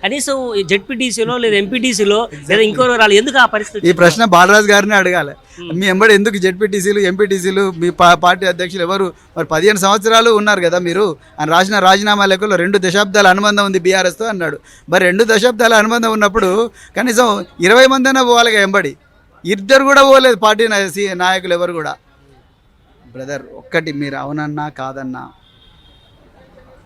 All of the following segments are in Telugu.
కనీసం జెడ్పీటీసీలో లేదా ఎంపీటీసీలో లేదా ఇంకో రాళ్ళు ఎందుకు ఆ పరిస్థితి? ఈ ప్రశ్న బాలరాజు గారిని అడగాలి. మీ ఎంబడి ఎందుకు జెడ్పీటీసీలు ఎంపీటీసీలు మీ పార్టీ అధ్యక్షులు ఎవరు? మరి 15 సంవత్సరాలు ఉన్నారు కదా మీరు. ఆయన రాసిన రాజీనామా లేఖలో 2 దశాబ్దాల అనుబంధం ఉంది బీఆర్ఎస్తో అన్నాడు. మరి 2 దశాబ్దాల అనుబంధం ఉన్నప్పుడు కనీసం 20 మందైనా పోవాలిగా ఎంబడి. ఇద్దరు కూడా పోలేదు పార్టీ నాయకులు ఎవరు కూడా. బ్రదర్, ఒక్కటి మీరు అవునన్నా కాదన్నా,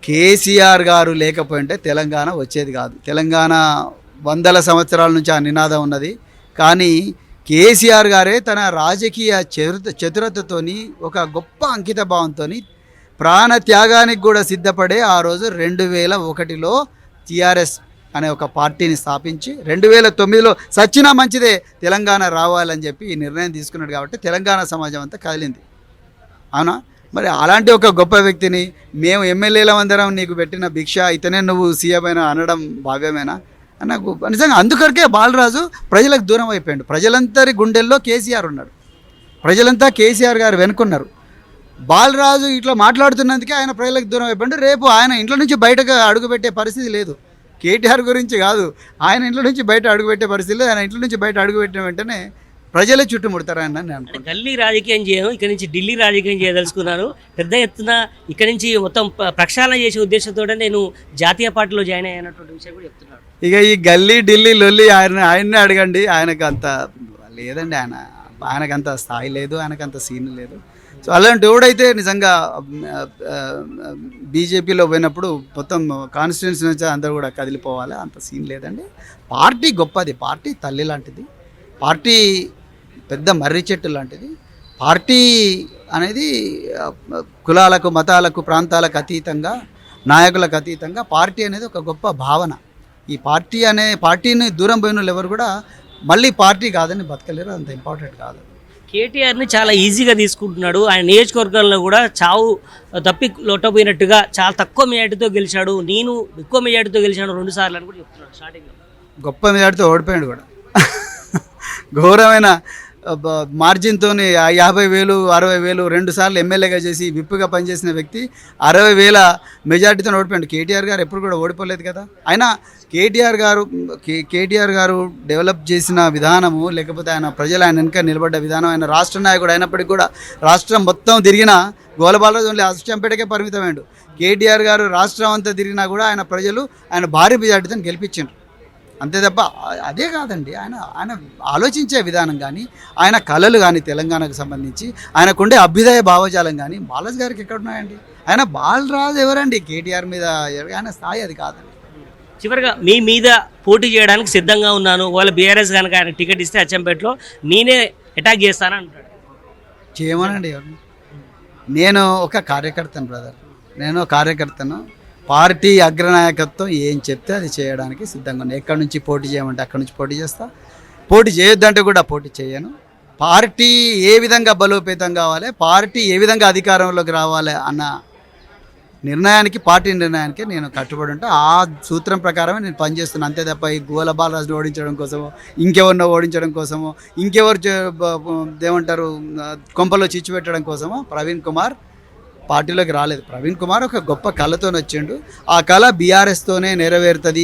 కేసీఆర్ గారు లేకపోయింటే తెలంగాణ వచ్చేది కాదు. తెలంగాణ వందల సంవత్సరాల నుంచి ఆ నినాదం ఉన్నది. కానీ కేసీఆర్ గారే తన రాజకీయ చతురతతోని ఒక గొప్ప అంకిత భావంతో ప్రాణ త్యాగానికి కూడా సిద్ధపడే ఆ రోజు 2001లో టీఆర్ఎస్ అనే ఒక పార్టీని స్థాపించి 2009లో సచ్చినా మంచిదే తెలంగాణ రావాలని చెప్పి ఈ నిర్ణయం తీసుకున్నాడు. కాబట్టి తెలంగాణ సమాజం అంతా కదిలింది. అవునా? మరి అలాంటి ఒక గొప్ప వ్యక్తిని మేము ఎమ్మెల్యేల అందరం నీకు పెట్టిన భిక్ష ఇతనే నువ్వు సీఎం అయినా అనడం భావ్యమేనా? నాకు నిజంగా అందుకొరకే బాలరాజు ప్రజలకు దూరం అయిపోయాడు. ప్రజలందరి గుండెల్లో కేసీఆర్ ఉన్నాడు. ప్రజలంతా కేసీఆర్ గారు వెనుకున్నారు. బాలరాజు ఇట్లా మాట్లాడుతున్నందుకే ఆయన ప్రజలకు దూరం అయిపోయాడు. రేపు ఆయన ఇంట్లో నుంచి బయటకు అడుగుపెట్టే పరిస్థితి లేదు. కేటీఆర్ గురించి కాదు, ఆయన ఇంట్లో నుంచి బయట అడుగుపెట్టే పరిస్థితి లేదు. ఆయన ఇంట్లో నుంచి బయట అడుగుపెట్టిన వెంటనే ప్రజలే చుట్టుముడతారని నేను అనుకుంటున్నాను. గల్లీ రాజకీయం చేయను, ఇక్కడ నుంచి ఢిల్లీ రాజకీయం చేయదలుచుకున్నాను. పెద్ద ఎత్తున ఇక్కడ నుంచి మొత్తం ప్రక్షాళన చేసే ఉద్దేశంతో నేను జాతీయ పార్టీలో జాయిన్ అయ్యానటువంటి విషయం కూడా చెప్తున్నాను. ఇక ఈ గల్లీ ఢిల్లీ లొల్లి ఆయన్నే అడగండి. ఆయనకు అంత లేదండి. ఆయనకంత స్థాయి లేదు, ఆయనకంత సీన్ లేదు. సో అలాంటి ఎవడైతే నిజంగా బీజేపీలో పోయినప్పుడు మొత్తం కాన్స్టిట్యున్సీ నుంచి అందరూ కూడా కదిలిపోవాలి, అంత సీన్ లేదండి. పార్టీ గొప్పది, పార్టీ తల్లి లాంటిది, పార్టీ పెద్ద మర్రి చెట్టు లాంటిది. పార్టీ అనేది కులాలకు మతాలకు ప్రాంతాలకు అతీతంగా నాయకులకు అతీతంగా పార్టీ అనేది ఒక గొప్ప భావన. ఈ పార్టీని దూరం పోయిన వాళ్ళు ఎవరు కూడా మళ్ళీ పార్టీ కాదని బతకలేరు. అంత ఇంపార్టెంట్ కాదు. కేటీఆర్ని చాలా ఈజీగా తీసుకుంటున్నాడు. ఆయన నియోజకవర్గంలో కూడా చావు తప్పి లొట్టపోయినట్టుగా చాలా తక్కువ మెజార్టీతో గెలిచాడు. నేను ఎక్కువ మెజార్టీతో గెలిచాను 2 సార్లు అని కూడా చెప్తున్నాడు. స్టార్టింగ్లో గొప్ప మెజార్టీతో ఓడిపోయాడు కూడా. ఘోరమైన మార్జిన్తో 50,000 60,000 2 సార్లు ఎమ్మెల్యేగా చేసి విప్పుగా పనిచేసిన వ్యక్తి 60,000 మెజార్టీతో ఓడిపోయాడు. కేటీఆర్ గారు ఎప్పుడు కూడా ఓడిపోలేదు కదా. అయినా కేటీఆర్ గారు డెవలప్ చేసిన విధానము, లేకపోతే ఆయన ప్రజలు ఆయన వెనుక నిలబడ్డ విధానం, ఆయన రాష్ట్ర నాయకుడు అయినప్పటికీ కూడా రాష్ట్రం మొత్తం తిరిగిన గోలబాలరాజు ఓన్లీ అచ్చంపేటకే పరిమితమైండు. కేటీఆర్ గారు రాష్ట్రం అంతా తిరిగినా కూడా ఆయన ప్రజలు ఆయన భారీ మెజార్టీతో గెలిపించారు. అంతే తప్ప అదే కాదండి. ఆయన ఆలోచించే విధానం కానీ, ఆయన కళలు కానీ, తెలంగాణకు సంబంధించి ఆయనకుండే అభ్యుదయ భావజాలం కానీ బాలరాజు గారికి ఎక్కడున్నాయండి? ఆయన బాలరాజు ఎవరండి? కేటీఆర్ మీద ఆయన స్థాయి అది కాదండి. చివరిగా మీ మీద పోటీ చేయడానికి సిద్ధంగా ఉన్నాను, వాళ్ళ బీఆర్ఎస్ కనుక ఆయన టికెట్ ఇస్తే అచ్చంపేటలో నేనే అటాక్ చేస్తానని అంటాడు. చేయమనండి ఎవరు? నేను ఒక కార్యకర్తను బ్రదర్, నేను కార్యకర్తను. పార్టీ అగ్రనాయకత్వం ఏం చెప్తే అది చేయడానికి సిద్ధంగా ఉన్నా. ఎక్కడి నుంచి పోటీ చేయమంటే అక్కడి నుంచి పోటీ చేస్తా. పోటీ చేయొద్దంటే కూడా పోటీ చేయను. పార్టీ ఏ విధంగా బలోపేతం కావాలి, పార్టీ ఏ విధంగా అధికారంలోకి రావాలి అన్న పార్టీ నిర్ణయానికి నేను కట్టుబడి ఉంటా. ఆ సూత్రం ప్రకారమే నేను పనిచేస్తున్నాను. అంతే తప్ప ఈ గోల బాలరాజును ఓడించడం కోసమో, ఇంకెవరినో ఓడించడం కోసమో, ఇంకెవరు ఏమంటారు కొంపలో చిచ్చు పెట్టడం కోసమో ప్రవీణ్ కుమార్ పార్టీలోకి రాలేదు. ప్రవీణ్ కుమార్ ఒక గొప్ప కళతో వచ్చిండు. ఆ కళ బీఆర్ఎస్తోనే నెరవేరుతుంది.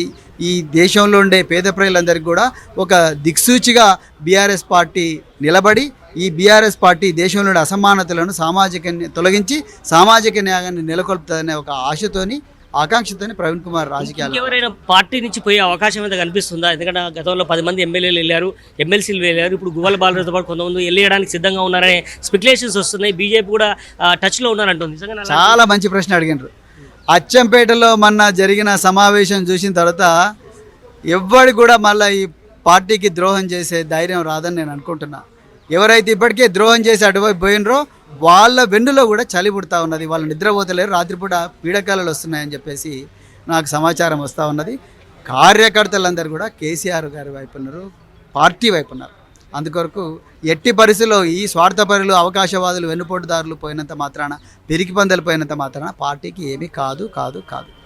ఈ దేశంలో ఉండే పేద ప్రజలందరికీ కూడా ఒక దిక్సూచిగా బీఆర్ఎస్ పార్టీ నిలబడి, ఈ బీఆర్ఎస్ పార్టీ దేశంలో ఉండే అసమానతలను తొలగించి సామాజిక న్యాయాన్ని నెలకొల్పుతుందనే ఒక ఆకాంక్షతోని ప్రవీణ్ కుమార్ రాజకీయాలు. ఎవరైనా పార్టీ నుంచి పోయే అవకాశం అయితే కనిపిస్తుందా? ఎందుకంటే గతంలో 10 మంది ఎమ్మెల్యేలు వెళ్ళారు, ఎమ్మెల్సీలు వెళ్ళారు. ఇప్పుడు గువ్వల బాలరాజుతో పాటు కొంతమంది వెళ్ళేయడానికి సిద్ధంగా ఉన్నారనే స్పెక్యులేషన్స్ వస్తున్నాయి. బీజేపీ కూడా టచ్లో ఉన్నారంటుంది. చాలా మంచి ప్రశ్న అడిగినారు. అచ్చంపేటలో మొన్న జరిగిన సమావేశం చూసిన తర్వాత ఎవ్వడి కూడా మళ్ళీ ఈ పార్టీకి ద్రోహం చేసే ధైర్యం రాదని నేను అనుకుంటున్నా. ఎవరైతే ఇప్పటికే ద్రోహం చేసి అటువైపు పోయినరో వాళ్ళ వెన్నులో కూడా చలి పుడతా ఉన్నది. వాళ్ళు నిద్రపోతలేరు, రాత్రిపూట పీడకాలలు వస్తున్నాయని చెప్పేసి నాకు సమాచారం వస్తూ ఉన్నది. కార్యకర్తలందరూ కూడా కేసీఆర్ గారి వైపు ఉన్నారు, పార్టీ వైపు ఉన్నారు. అందుకొరకు ఎట్టి పరిస్థితుల్లో ఈ స్వార్థపరులు, అవకాశవాదులు, వెన్నుపోటుదారులు పోయినంత మాత్రాన, పిరికి పందలు పోయినంత మాత్రాన పార్టీకి ఏమీ కాదు.